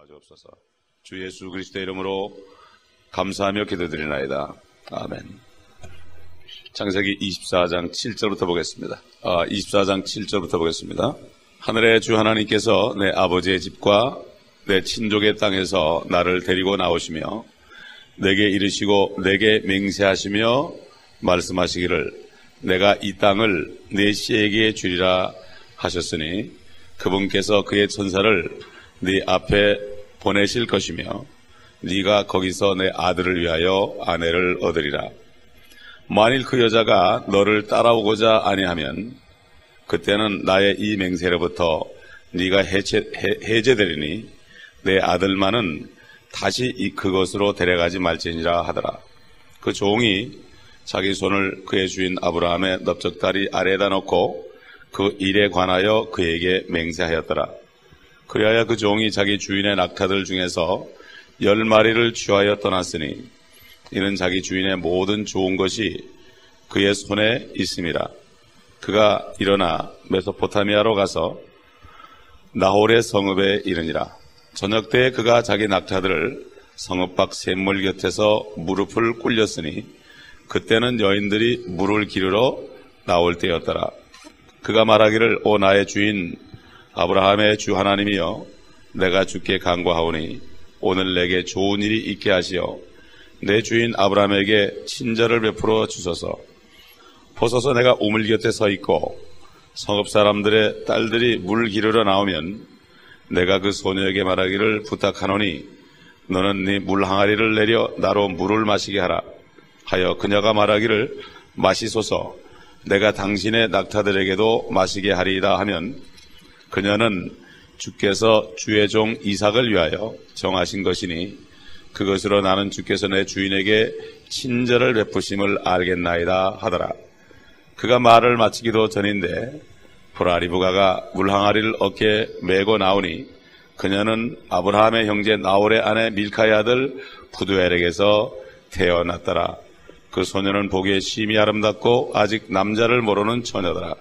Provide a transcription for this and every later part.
도와주옵소서. 주 예수 그리스도의 이름으로 감사하며 기도드리나이다. 아멘. 창세기 24장 7절부터 보겠습니다. 24장 7절부터 보겠습니다. 하늘의 주 하나님께서 내 아버지의 집과 내 친족의 땅에서 나를 데리고 나오시며 내게 이르시고 내게 맹세하시며 말씀하시기를 내가 이 땅을 네 씨에게 주리라 하셨으니 그분께서 그의 천사를 네 앞에 보내실 것이며 네가 거기서 내 아들을 위하여 아내를 얻으리라. 만일 그 여자가 너를 따라오고자 아니하면 그때는 나의 이 맹세로부터 네가 해제되리니 내 아들만은 다시 그것으로 데려가지 말지니라 하더라. 그 종이 자기 손을 그의 주인 아브라함의 넓적다리 아래에다 놓고 그 일에 관하여 그에게 맹세하였더라. 그리하여 그 종이 자기 주인의 낙타들 중에서 10마리를 취하여 떠났으니 이는 자기 주인의 모든 좋은 것이 그의 손에 있음이라. 그가 일어나 메소포타미아로 가서 나홀의 성읍에 이르니라. 저녁 때에 그가 자기 낙타들을 성읍 밖 샘물 곁에서 무릎을 꿇렸으니 그때는 여인들이 물을 기르러 나올 때였더라. 그가 말하기를 오 나의 주인 아브라함의 주 하나님이여 내가 주께 간구하오니 오늘 내게 좋은 일이 있게 하시어 내 주인 아브라함에게 친절을 베풀어 주소서. 보소서 내가 우물 곁에 서 있고 성읍 사람들의 딸들이 물 기르러 나오면 내가 그 소녀에게 말하기를 부탁하노니 너는 네 물 항아리를 내려 나로 물을 마시게 하라 하여 그녀가 말하기를 마시소서 내가 당신의 낙타들에게도 마시게 하리이다 하면 그녀는 주께서 주의 종 이삭을 위하여 정하신 것이니 그것으로 나는 주께서 내 주인에게 친절을 베푸심을 알겠나이다 하더라. 그가 말을 마치기도 전인데 보라 리브가가 물항아리를 어깨에 메고 나오니 그녀는 아브라함의 형제 나홀의 아내 밀카의 아들 부두엘에게서 태어났더라. 그 소녀는 보기에 심히 아름답고 아직 남자를 모르는 처녀더라.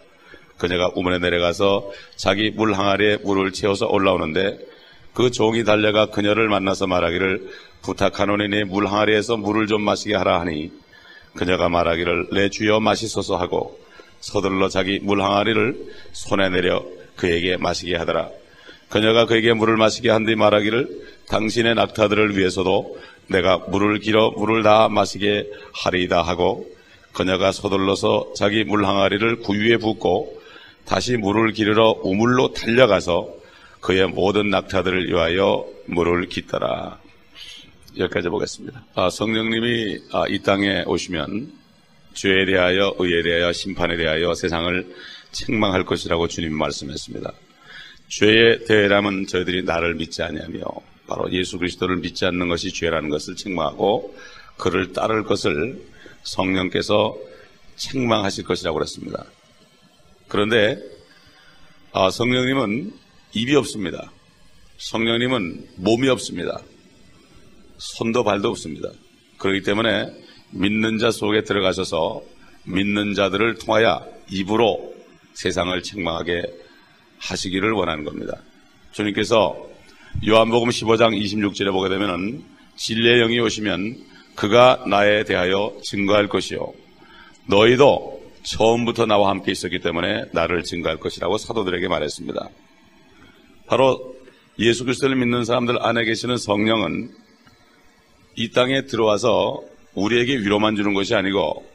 그녀가 우물에 내려가서 자기 물 항아리에 물을 채워서 올라오는데 그 종이 달려가 그녀를 만나서 말하기를 부탁하노니 네 물 항아리에서 물을 좀 마시게 하라 하니 그녀가 말하기를 내 주여 마시소서 하고 서둘러 자기 물 항아리를 손에 내려 그에게 마시게 하더라. 그녀가 그에게 물을 마시게 한 뒤 말하기를 당신의 낙타들을 위해서도 내가 물을 길어 물을 다 마시게 하리이다 하고 그녀가 서둘러서 자기 물 항아리를 구유에 붓고 다시 물을 기르러 우물로 달려가서 그의 모든 낙타들을 위하여 물을 깃더라. 여기까지 보겠습니다. 성령님이 이 땅에 오시면 죄에 대하여 의에 대하여 심판에 대하여 세상을 책망할 것이라고 주님이 말씀했습니다. 죄의 대회라면 저희들이 나를 믿지 아니하며 바로 예수 그리스도를 믿지 않는 것이 죄라는 것을 책망하고 그를 따를 것을 성령께서 책망하실 것이라고 그랬습니다. 그런데 성령님은 입이 없습니다. 성령님은 몸이 없습니다. 손도 발도 없습니다. 그렇기 때문에 믿는 자 속에 들어가셔서 믿는 자들을 통하여 입으로 세상을 책망하게 하시기를 원하는 겁니다. 주님께서 요한복음 15장 26절에 보게 되면 진리의 영이 오시면 그가 나에 대하여 증거할 것이요 너희도 처음부터 나와 함께 있었기 때문에 나를 증거할 것이라고 사도들에게 말했습니다. 바로 예수 그리스도를 믿는 사람들 안에 계시는 성령은 이 땅에 들어와서 우리에게 위로만 주는 것이 아니고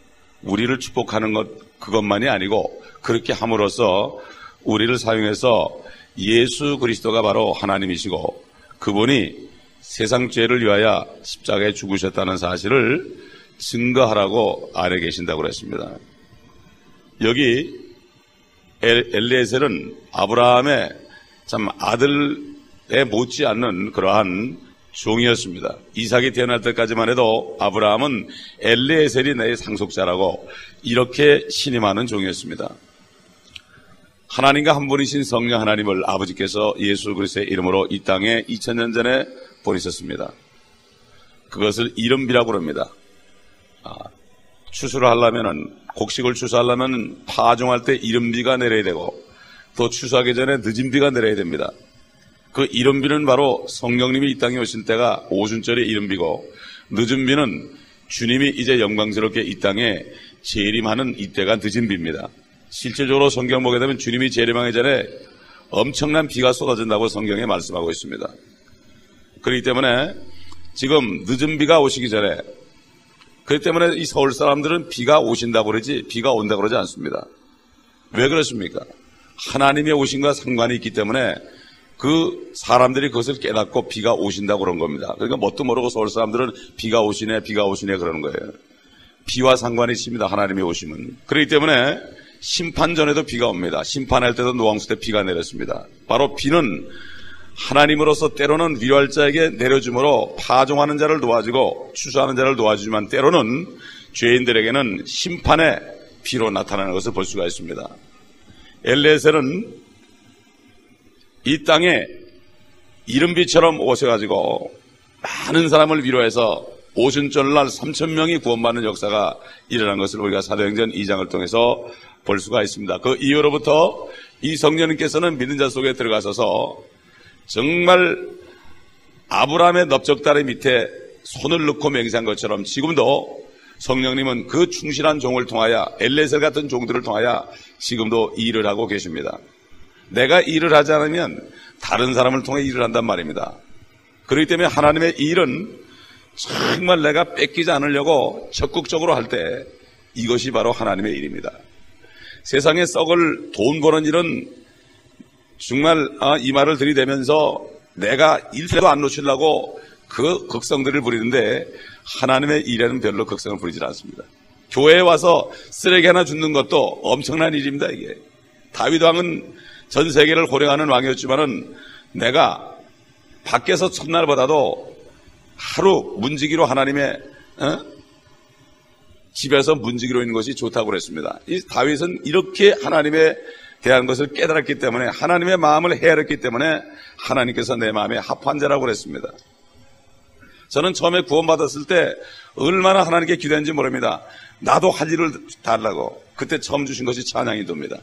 우리를 축복하는 것 그것만이 아니고 그렇게 함으로써 우리를 사용해서 예수 그리스도가 바로 하나님이시고 그분이 세상 죄를 위하여 십자가에 죽으셨다는 사실을 증거하라고 안에 계신다고 그랬습니다. 여기 엘리에셀은 아브라함의 참 아들에 못지않는 그러한 종이었습니다. 이삭이 태어날 때까지만 해도 아브라함은 엘리에셀이 내 상속자라고 이렇게 신임하는 종이었습니다. 하나님과 한 분이신 성령 하나님을 아버지께서 예수 그리스도의 이름으로 이 땅에 2000년 전에 보내셨습니다. 그것을 이름비라고 합니다. 추수를 하려면은 곡식을 추수하려면 파종할 때 이른비가 내려야 되고 또 추수하기 전에 늦은 비가 내려야 됩니다. 그 이른비는 바로 성령님이 이 땅에 오신 때가 오순절의 이른비고, 늦은 비는 주님이 이제 영광스럽게 이 땅에 재림하는 이때가 늦은 비입니다. 실제적으로 성경 보게 되면 주님이 재림하기 전에 엄청난 비가 쏟아진다고 성경에 말씀하고 있습니다. 그렇기 때문에 지금 늦은 비가 오시기 전에, 그렇기 때문에 이 서울 사람들은 비가 오신다고 그러지 비가 온다고 그러지 않습니다. 왜 그렇습니까? 하나님의 오심과 상관이 있기 때문에 그 사람들이 그것을 깨닫고 비가 오신다고 그런 겁니다. 그러니까 뭣도 모르고 서울 사람들은 비가 오시네 그러는 거예요. 비와 상관이 있습니다. 하나님의 오심은. 그렇기 때문에 심판 전에도 비가 옵니다. 심판할 때도 노왕수 때 비가 내렸습니다. 바로 비는 하나님으로서 때로는 위로할 자에게 내려줌으로 파종하는 자를 도와주고 추수하는 자를 도와주지만, 때로는 죄인들에게는 심판의 비로 나타나는 것을 볼 수가 있습니다. 엘리에셀은 이 땅에 이른비처럼 오셔가지고 많은 사람을 위로해서 오순절날 3,000명이 구원받는 역사가 일어난 것을 우리가 사도행전 2장을 통해서 볼 수가 있습니다. 그 이후로부터 이 성령님께서는 믿는 자 속에 들어가셔서 정말 아브라함의 넓적다리 밑에 손을 넣고 맹세한 것처럼 지금도 성령님은 그 충실한 종을 통하여, 엘리에셀 같은 종들을 통하여 지금도 일을 하고 계십니다. 내가 일을 하지 않으면 다른 사람을 통해 일을 한단 말입니다. 그렇기 때문에 하나님의 일은 정말 내가 뺏기지 않으려고 적극적으로 할 때 이것이 바로 하나님의 일입니다. 세상에 썩을 돈 버는 일은 정말 이 말을 들이대면서 내가 일도 안 놓치려고 그 극성들을 부리는데, 하나님의 일에는 별로 극성을 부리지 않습니다. 교회에 와서 쓰레기 하나 줍는 것도 엄청난 일입니다. 이게 다윗 왕은 전 세계를 호령하는 왕이었지만은 내가 밖에서 첫날보다도 하루 문지기로 하나님의 집에서 문지기로 있는 것이 좋다고 그랬습니다. 이 다윗은 이렇게 하나님에 대한 것을 깨달았기 때문에, 하나님의 마음을 헤아렸기 때문에 하나님께서 내 마음에 합한 자라고 그랬습니다. 저는 처음에 구원받았을 때 얼마나 하나님께 기도했는지 모릅니다. 나도 할 일을 달라고. 그때 처음 주신 것이 찬양인도입니다.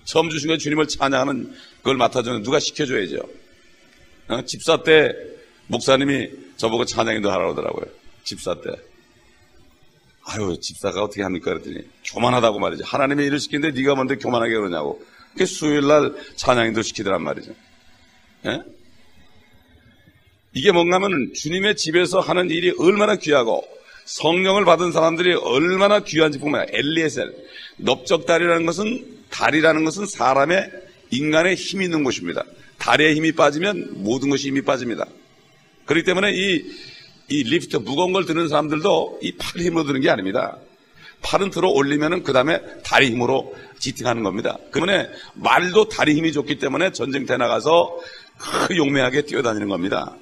처음 주신 것이 주님을 찬양하는 그걸 맡아주는 누가 시켜줘야죠. 집사 때 목사님이 저보고 찬양인도 하라고 하더라고요. 집사 때. 아유, 집사가 어떻게 합니까? 그랬더니 교만하다고 말이죠. 하나님의 일을 시키는데 네가 뭔데 교만하게 그러냐고. 그게 수요일날 찬양인도 시키더란 말이죠. 예? 이게 뭔가 하면 주님의 집에서 하는 일이 얼마나 귀하고 성령을 받은 사람들이 얼마나 귀한지 보면, 엘리에셀, 넓적다리라는 것은 사람의, 인간의 힘이 있는 곳입니다. 다리에 힘이 빠지면 모든 것이 힘이 빠집니다. 그렇기 때문에 이 리프트, 무거운 걸 드는 사람들도 이 팔 힘으로 드는 게 아닙니다. 팔은 들어 올리면은 그 다음에 다리 힘으로 지탱하는 겁니다. 그러면 말도 다리 힘이 좋기 때문에 전쟁터에 나가서 용맹하게 뛰어다니는 겁니다.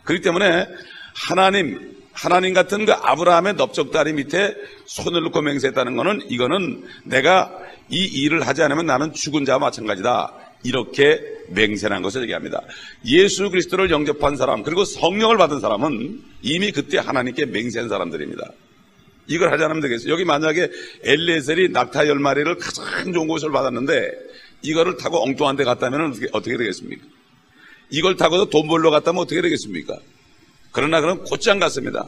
그렇기 때문에 하나님 같은 그 아브라함의 넓적다리 밑에 손을 놓고 맹세했다는 것은, 이거는 내가 이 일을 하지 않으면 나는 죽은 자와 마찬가지다, 이렇게 맹세한 것을 얘기합니다. 예수 그리스도를 영접한 사람, 그리고 성령을 받은 사람은 이미 그때 하나님께 맹세한 사람들입니다. 이걸 하지 않으면 되겠어요. 여기 만약에 엘리에셀이 낙타 10마리를 가장 좋은 곳을 받았는데 이거를 타고 엉뚱한 데 갔다면 어떻게 되겠습니까? 이걸 타고도 돈 벌러 갔다면 어떻게 되겠습니까? 그러나 그럼 곧장 갔습니다.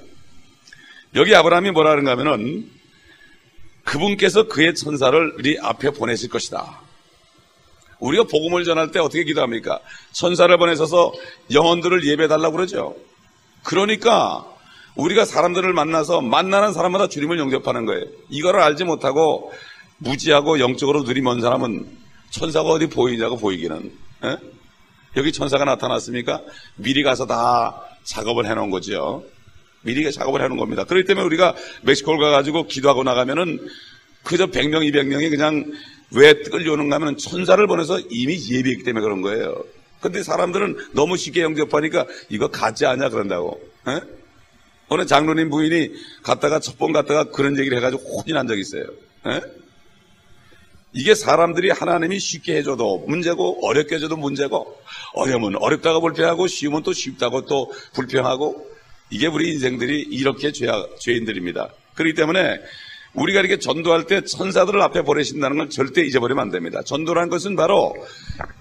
여기 아브라함이 뭐라 하는가 하면은, 그분께서 그의 천사를 우리 앞에 보내실 것이다. 우리가 복음을 전할 때 어떻게 기도합니까? 천사를 보내셔서 영혼들을 예배해달라고 그러죠. 그러니까 우리가 사람들을 만나서 만나는 사람마다 주님을 영접하는 거예요. 이거를 알지 못하고 무지하고 영적으로 눈이 먼 사람은 천사가 어디 보이냐고, 보이기는. 에? 여기 천사가 나타났습니까? 미리 가서 다 작업을 해놓은 거죠. 미리 작업을 해놓은 겁니다. 그렇기 때문에 우리가 멕시코를 가가지고 기도하고 나가면은 그저 100명, 200명이 그냥 왜 끌려오는가 하면 천사를 보내서 이미 예비했기 때문에 그런 거예요. 근데 사람들은 너무 쉽게 영접하니까 이거 가짜 아니야 그런다고. 에? 오늘 장로님 부인이 갔다가 첫 번 갔다가 그런 얘기를 해가지고 혼인한 적이 있어요. 에? 이게 사람들이 하나님이 쉽게 해줘도 문제고 어렵게 해줘도 문제고, 어려우면 어렵다고 불평하고 쉬우면 또 쉽다고 또 불평하고, 이게 우리 인생들이 이렇게 죄인들입니다. 그렇기 때문에 우리가 이렇게 전도할 때 천사들을 앞에 보내신다는 걸 절대 잊어버리면 안 됩니다. 전도라는 것은 바로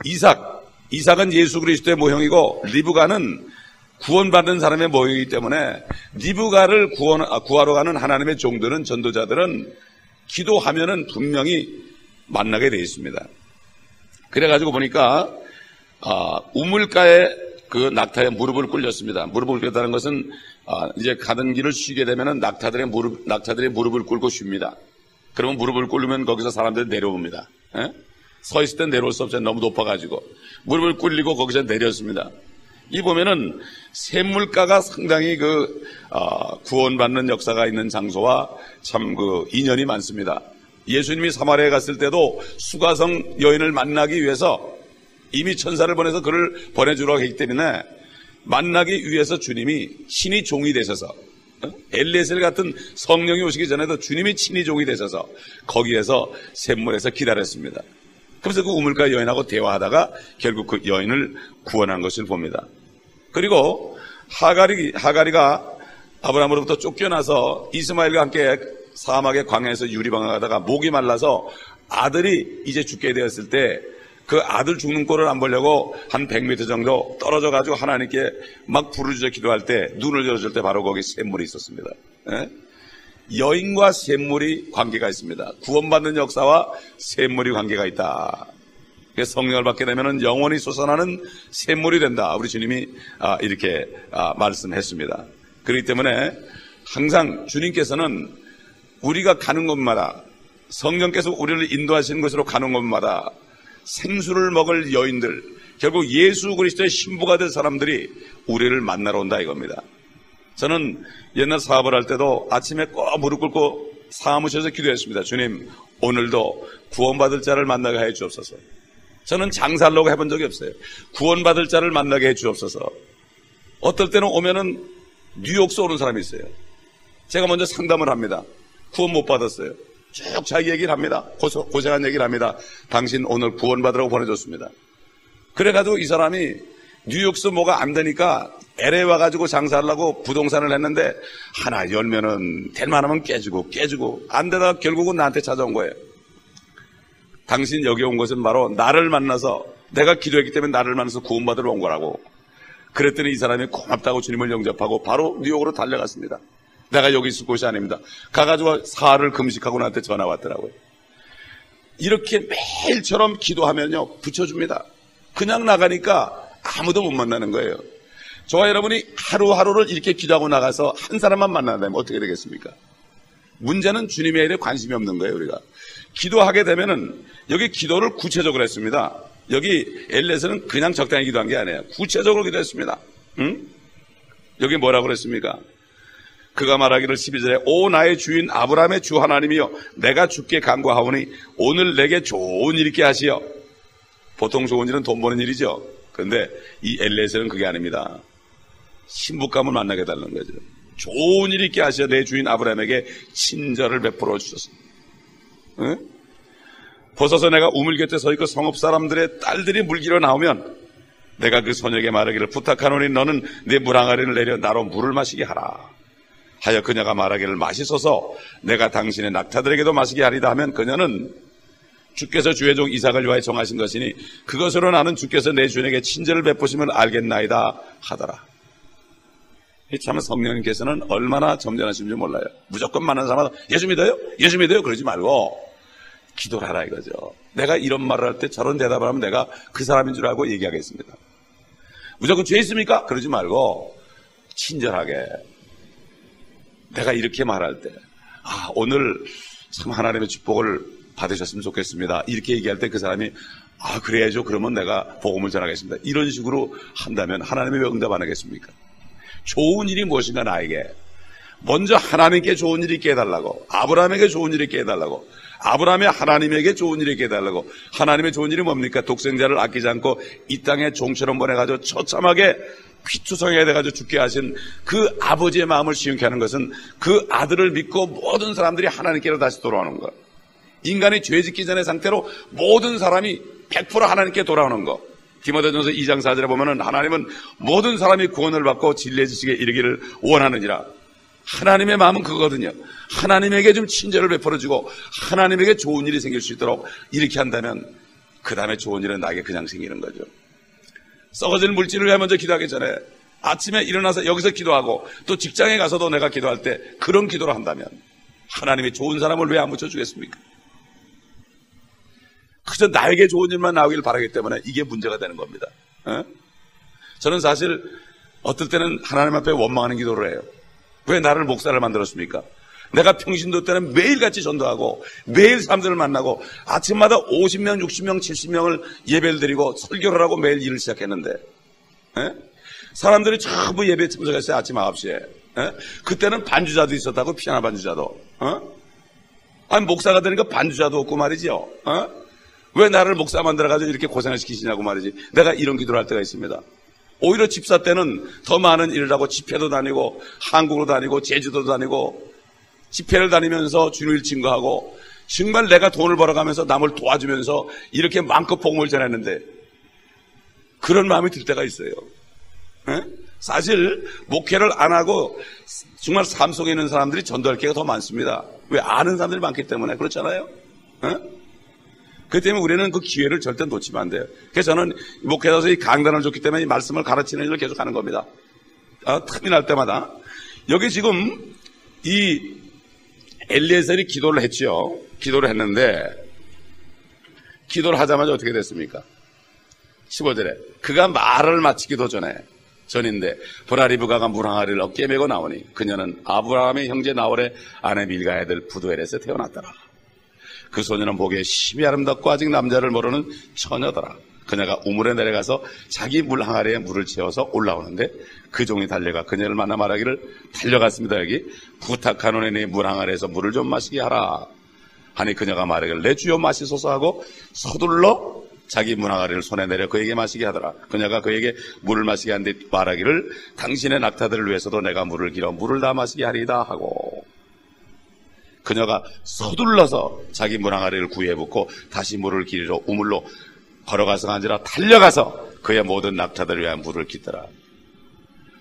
이삭, 이삭은 예수 그리스도의 모형이고 리브가는 구원받는 사람의 모형이기 때문에 리브가를 구하러 가는 하나님의 종들은, 전도자들은 기도하면은 분명히 만나게 되어 있습니다. 그래가지고 보니까 우물가에 그 낙타의 무릎을 꿇렸습니다. 무릎을 꿇렸다는 것은 이제 가던 길을 쉬게 되면은 낙타들의 무릎을 꿇고 쉽니다. 그러면 무릎을 꿇으면 거기서 사람들이 내려옵니다. 서 있을 땐 내려올 수 없어요. 너무 높아가지고. 무릎을 꿇리고 거기서 내렸습니다. 이 보면은 샘물가가 상당히 구원받는 역사가 있는 장소와 참 인연이 많습니다. 예수님이 사마리아에 갔을 때도 수가성 여인을 만나기 위해서 이미 천사를 보내서 그를 보내주라고 했기 때문에 만나기 위해서 주님이 신이 종이 되셔서, 엘리에셀 같은 성령이 오시기 전에도 주님이 친히 종이 되셔서 거기에서 샘물에서 기다렸습니다. 그래서 그 우물가 여인하고 대화하다가 결국 그 여인을 구원한 것을 봅니다. 그리고 하가리가 아브라함으로부터 쫓겨나서 이스마엘과 함께 사막의 광야에서 유리방황하다가 목이 말라서 아들이 이제 죽게 되었을 때 그 아들 죽는 꼴을 안 보려고 한 100m 정도 떨어져 가지고 하나님께 막 부르짖어 기도할 때 눈을 열어줄 때 바로 거기 샘물이 있었습니다. 여인과 샘물이 관계가 있습니다. 구원받는 역사와 샘물이 관계가 있다. 성령을 받게 되면 영원히 솟아나는 샘물이 된다. 우리 주님이 이렇게 말씀했습니다. 그렇기 때문에 항상 주님께서는 우리가 가는 곳마다, 성령께서 우리를 인도하시는 곳으로 가는 곳마다 생수를 먹을 여인들, 결국 예수 그리스도의 신부가 될 사람들이 우리를 만나러 온다 이겁니다. 저는 옛날 사업을 할 때도 아침에 꼭 무릎 꿇고 사무실에서 기도했습니다. 주님, 오늘도 구원받을 자를 만나게 해 주옵소서. 저는 장사하려고 해본 적이 없어요. 구원받을 자를 만나게 해 주옵소서. 어떨 때는 오면은 뉴욕서 오는 사람이 있어요. 제가 먼저 상담을 합니다. 구원 못 받았어요. 쭉 자기 얘기를 합니다. 고생한 얘기를 합니다. 당신 오늘 구원받으라고 보내줬습니다. 그래가지고 이 사람이 뉴욕서 뭐가 안 되니까 LA 와가지고 장사하려고 부동산을 했는데 하나 열면은 될 만하면 깨지고 안 되다가 결국은 나한테 찾아온 거예요. 당신 여기 온 것은 바로 나를 만나서, 내가 기도했기 때문에 나를 만나서 구원받으러 온 거라고. 그랬더니 이 사람이 고맙다고 주님을 영접하고 바로 뉴욕으로 달려갔습니다. 내가 여기 있을 곳이 아닙니다. 가가지고 사흘을 금식하고 나한테 전화 왔더라고요. 이렇게 매일처럼 기도하면요 붙여줍니다. 그냥 나가니까 아무도 못 만나는 거예요. 저와 여러분이 하루하루를 이렇게 기도하고 나가서 한 사람만 만나면 어떻게 되겠습니까? 문제는 주님의 일에 관심이 없는 거예요. 우리가 기도하게 되면은, 여기 기도를 구체적으로 했습니다. 여기 엘리에셀은 그냥 적당히 기도한 게 아니에요. 구체적으로 기도했습니다. 여기 뭐라고 그랬습니까? 그가 말하기를 12절에 오 나의 주인 아브라함의 주 하나님이여, 내가 주께 간구하오니 오늘 내게 좋은 일 있게 하시어. 보통 좋은 일은 돈 버는 일이죠. 그런데 이 엘리에셀은 그게 아닙니다. 신부감을 만나게 해달라는 거죠. 좋은 일 있게 하시어 내 주인 아브라함에게 친절을 베풀어 주소서. 보소서 내가 우물 곁에 서 있고 성읍 사람들의 딸들이 물기로 나오면 내가 그 소녀에게 말하기를 부탁하노니 너는 내 물 항아리를 내려 나로 물을 마시게 하라 하여 그녀가 말하기를 마시소서 내가 당신의 낙타들에게도 마시게 하리다 하면 그녀는 주께서 주의 종 이삭을 위하여 정하신 것이니 그것으로 나는 주께서 내 주인에게 친절을 베푸시면 알겠나이다 하더라. 참 성령님께서는 얼마나 점잖으신지 몰라요. 무조건 만나는 사람마다 예수 믿어요? 예수 믿어요? 그러지 말고 기도를 하라 이거죠. 내가 이런 말을 할 때 저런 대답을 하면 내가 그 사람인 줄 알고 얘기하겠습니다. 무조건 죄 있습니까? 그러지 말고 친절하게 내가 이렇게 말할 때 오늘 참 하나님의 축복을 받으셨으면 좋겠습니다. 이렇게 얘기할 때 그 사람이 그래야죠. 그러면 내가 복음을 전하겠습니다. 이런 식으로 한다면 하나님이 왜 응답 안 하겠습니까? 좋은 일이 무엇인가 나에게 먼저 하나님께 좋은 일이 있게 해달라고, 아브라함에게 좋은 일이 있게 해달라고, 아브라함의 하나님에게 좋은 일이 있게 해달라고. 하나님의 좋은 일이 뭡니까? 독생자를 아끼지 않고 이 땅에 종처럼 보내가지고 처참하게 피투성이가 돼가지고 죽게 하신 그 아버지의 마음을 시원케 하는 것은 그 아들을 믿고 모든 사람들이 하나님께로 다시 돌아오는 것. 인간이 죄 짓기 전의 상태로 모든 사람이 100% 하나님께 돌아오는 것. 디모데전서 2장 4절에 보면은 하나님은 모든 사람이 구원을 받고 진리의 지식에 이르기를 원하느니라. 하나님의 마음은 그거거든요. 하나님에게 좀 친절을 베풀어주고 하나님에게 좋은 일이 생길 수 있도록 이렇게 한다면 그 다음에 좋은 일은 나에게 그냥 생기는 거죠. 썩어질 물질을 왜 먼저 기도하기 전에 아침에 일어나서 여기서 기도하고 또 직장에 가서도 내가 기도할 때 그런 기도를 한다면 하나님이 좋은 사람을 왜 안 붙여주겠습니까? 그저 나에게 좋은 일만 나오길 바라기 때문에 이게 문제가 되는 겁니다. 저는 사실 어떨 때는 하나님 앞에 원망하는 기도를 해요. 왜 나를 목사를 만들었습니까? 내가 평신도 때는 매일같이 전도하고 매일 사람들을 만나고 아침마다 50명, 60명, 70명을 예배를 드리고 설교를 하고 매일 일을 시작했는데 사람들이 전부 예배에 참석했어요. 아침 9시에. 그때는 반주자도 있었다고, 피아노 반주자도. 아니 목사가 되니까 반주자도 없고 말이지요. 왜 나를 목사 만들어가지고 이렇게 고생을 시키시냐고 말이지. 내가 이런 기도를 할 때가 있습니다. 오히려 집사 때는 더 많은 일을 하고 집회도 다니고 한국으로 다니고 제주도 다니고 집회를 다니면서 주님을 증거하고 정말 내가 돈을 벌어가면서 남을 도와주면서 이렇게 마음껏 복음을 전했는데 그런 마음이 들 때가 있어요. 사실 목회를 안 하고 정말 삶 속에 있는 사람들이 전도할 기회가 더 많습니다. 왜? 아는 사람들이 많기 때문에. 그렇잖아요. 그렇기 때문에 우리는 그 기회를 절대 놓치면 안 돼요. 그래서 저는 목회자로서 이 강단을 줬기 때문에 이 말씀을 가르치는 일을 계속 하는 겁니다. 틈이 날 때마다. 여기 지금 이 엘리에셀이 기도를 했죠. 기도를 했는데 기도를 하자마자 어떻게 됐습니까? 15절에 그가 말을 마치기도 전인데 보라리브가가 물 항아리를 어깨에 메고 나오니 그녀는 아브라함의 형제 나홀의 아내 밀가의 아들 부두엘에서 태어났더라. 그 소녀는 보기에 심히 아름답고 아직 남자를 모르는 처녀더라. 그녀가 우물에 내려가서 자기 물 항아리에 물을 채워서 올라오는데 그 종이 달려가 그녀를 만나 말하기를 달려갔습니다. 여기 부탁하노니 네 물 항아리에서 물을 좀 마시게 하라 하니 그녀가 말하기를 내 주여 마시소서 하고 서둘러 자기 물 항아리를 손에 내려 그에게 마시게 하더라. 그녀가 그에게 물을 마시게 한 뒤 말하기를 당신의 낙타들을 위해서도 내가 물을 길어 물을 다 마시게 하리이다 하고 그녀가 서둘러서 자기 물 항아리를 구이에 붓고 다시 물을 길이러 우물로 걸어가서가 아니라 달려가서 그의 모든 낙타들을 위한 물을 깃더라.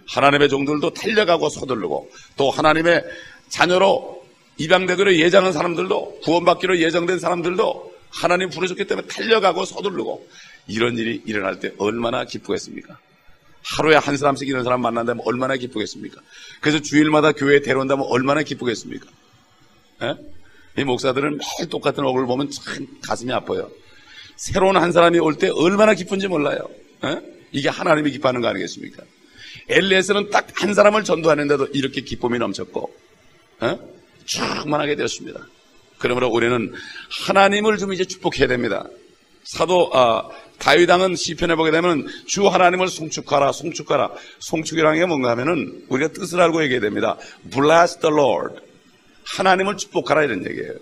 하나님의 종들도 달려가고 서두르고 또 하나님의 자녀로 입양되기로 예정한 사람들도 구원받기로 예정된 사람들도 하나님 부르셨기 때문에 달려가고 서두르고 이런 일이 일어날 때 얼마나 기쁘겠습니까? 하루에 한 사람씩 이런 사람 만난다면 얼마나 기쁘겠습니까? 그래서 주일마다 교회에 데려온다면 얼마나 기쁘겠습니까? 이 목사들은 매일 똑같은 얼굴을 보면 참 가슴이 아파요. 새로운 한 사람이 올 때 얼마나 기쁜지 몰라요. 이게 하나님이 기뻐하는 거 아니겠습니까? 엘리에셀은 딱 한 사람을 전도하는데도 이렇게 기쁨이 넘쳤고 충만하게 되었습니다. 그러므로 우리는 하나님을 좀 이제 축복해야 됩니다. 사도 다윗 왕은 시편에 보게 되면 주 하나님을 송축하라. 송축이라는 게 뭔가 하면은 우리가 뜻을 알고 얘기해야 됩니다. Bless the Lord. 하나님을 축복하라 이런 얘기예요.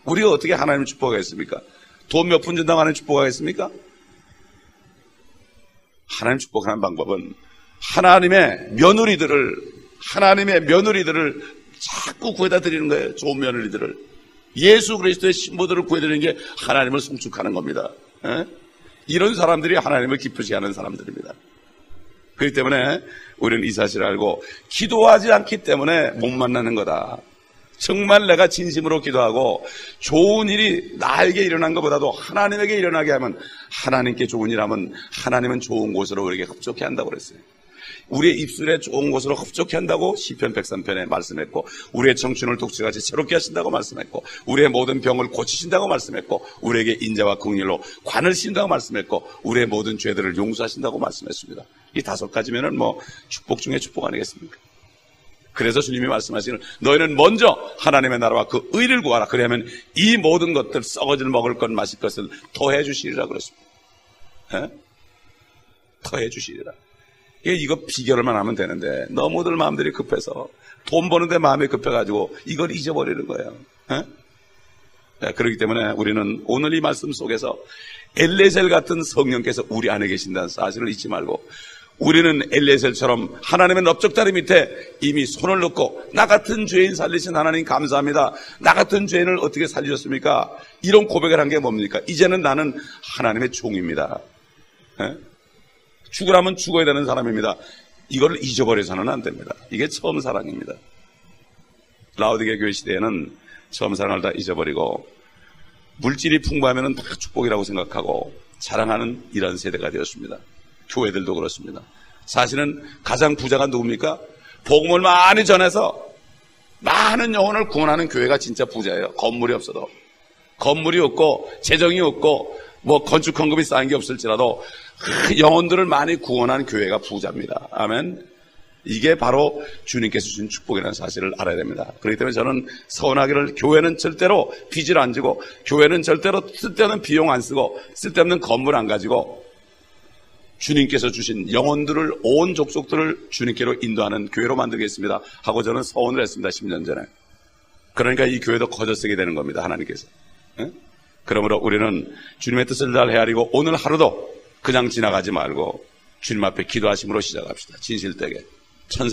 우리가 어떻게 하나님을 축복하겠습니까? 돈 몇 푼 준다고 하나님 축복하겠습니까? 하나님 축복하는 방법은 하나님의 며느리들을 자꾸 구해다 드리는 거예요. 좋은 며느리들을. 예수 그리스도의 신부들을 구해드리는 게 하나님을 송축하는 겁니다. 이런 사람들이 하나님을 기쁘시게 하는 사람들입니다. 그렇기 때문에 우리는 이 사실을 알고 기도하지 않기 때문에 못 만나는 거다. 정말 내가 진심으로 기도하고 좋은 일이 나에게 일어난 것보다도 하나님에게 일어나게 하면 하나님께 좋은 일 하면 하나님은 좋은 곳으로 우리에게 흡족해 한다고 그랬어요. 우리의 입술에 좋은 곳으로 흡족해 한다고 시편 103편에 말씀했고 우리의 청춘을 독수같이 새롭게 하신다고 말씀했고 우리의 모든 병을 고치신다고 말씀했고 우리에게 인자와 긍휼로 관을 씌운다고 말씀했고 우리의 모든 죄들을 용서하신다고 말씀했습니다. 이 5가지면은 축복 중에 축복 아니겠습니까? 그래서 주님이 말씀하시는 너희는 먼저 하나님의 나라와 그 의를 구하라. 그러면 이 모든 것들 썩어질 먹을 것 마실 것을 더해 주시리라 그랬습니다. 더해 주시리라. 이거 비결만 하면 되는데 너무들 마음들이 급해서 돈 버는데 마음이 급해가지고 이걸 잊어버리는 거예요. 그렇기 때문에 우리는 오늘 이 말씀 속에서 엘리에셀 같은 성령께서 우리 안에 계신다는 사실을 잊지 말고 우리는 엘리에셀처럼 하나님의 넓적다리 밑에 이미 손을 넣고 나 같은 죄인 살리신 하나님 감사합니다. 나 같은 죄인을 어떻게 살리셨습니까? 이런 고백을 한 게 뭡니까? 이제는 나는 하나님의 종입니다. 죽으라면 죽어야 되는 사람입니다. 이걸 잊어버려서는 안 됩니다. 이게 처음 사랑입니다. 라오디게 교회 시대에는 처음 사랑을 다 잊어버리고 물질이 풍부하면 다 축복이라고 생각하고 자랑하는 이런 세대가 되었습니다. 교회들도 그렇습니다. 사실은 가장 부자가 누굽니까? 복음을 많이 전해서 많은 영혼을 구원하는 교회가 진짜 부자예요. 건물이 없어도. 건물이 없고 재정이 없고 뭐 건축 헌금이 쌓인 게 없을지라도 영혼들을 많이 구원하는 교회가 부자입니다. 아멘. 이게 바로 주님께서 주신 축복이라는 사실을 알아야 됩니다. 그렇기 때문에 저는 서운하기를, 교회는 절대로 빚을 안 지고, 교회는 절대로 쓸데없는 비용 안 쓰고, 쓸데없는 건물 안 가지고, 주님께서 주신 영혼들을, 온 족속들을 주님께로 인도하는 교회로 만들겠습니다 하고 저는 서원을 했습니다. 10년 전에. 그러니까 이 교회도 거저 쓰게 되는 겁니다. 하나님께서. 그러므로 우리는 주님의 뜻을 잘 헤아리고 오늘 하루도 그냥 지나가지 말고 주님 앞에 기도하심으로 시작합시다. 진실되게. 천사